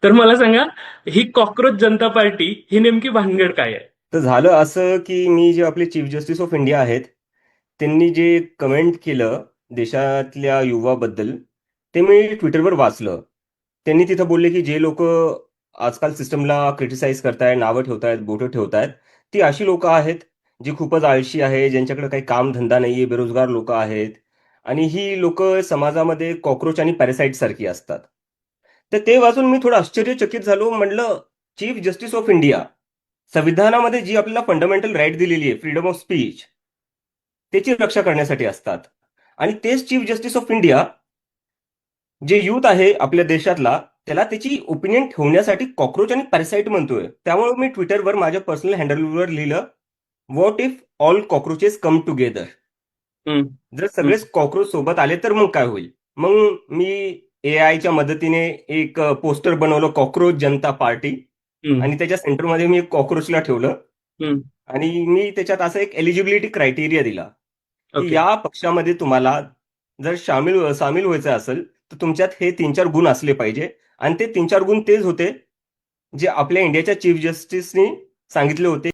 तर मला सांगा, ही कॉक्रोच जनता पार्टी ही नेमकी भानगड काय आहे? तर झालं असं की मी जे आपले चीफ जस्टिस ऑफ इंडिया आहेत त्यांनी जे कमेंट केलं देशातल्या युवाबद्दल ते मी ट्विटरवर वाचलं. त्यांनी तिथं बोलले की जे लोक आजकाल सिस्टमला क्रिटिसाइज करतायत, नावं ठेवतायत, बोटं ठेवतायत, ती अशी लोक आहेत जी खूपच आळशी आहे, ज्यांच्याकडे काही काम धंदा नाहीये, बेरोजगार लोक आहेत. आणि ही लोक समाजामध्ये कॉक्रोच आणि पॅरासाइट सारखी असतात. तर ते वाचून मी थोडं आश्चर्यचकित झालो. म्हणलं, चीफ जस्टिस ऑफ इंडिया, संविधानामध्ये जी आपल्याला फंडामेंटल राईट दिलेली आहे, फ्रीडम ऑफ स्पीच, त्याची रक्षा करण्यासाठी असतात. आणि तेच चीफ जस्टिस ऑफ इंडिया जे युथ आहे आपल्या देशातला, त्याला त्याची ओपिनियन ठेवण्यासाठी कॉक्रोच आणि पॅरासाइट म्हणतोय. त्यामुळे मी ट्विटरवर माझ्या पर्सनल हँडलवर लिहिलं, what if all cockroaches come together. हम्म. जर हम्म. सगळेच कॉक्रोच सोबत आले तर मग काय होईल. मग मी एआयच्या मदतीने एक पोस्टर बनवलं, कॉक्रोच जनता पार्टी. हम्म. आणि त्याच्या सेंटरमध्ये मी एक कॉक्रोचला ठेवलं. हम्म. आणि मी त्याच्यात असं एक एलिजिबिलिटी क्रायटेरिया दिला की ओके. या पक्षामध्ये तुम्हाला जर सामील व्हायचं असेल तर तुमच्यात हे 3-4 गुण असले पाहिजे. आणि ते 3-4 गुण तेच होते जे आपल्या इंडियाच्या चीफ जस्टिसनी सांगितले होते.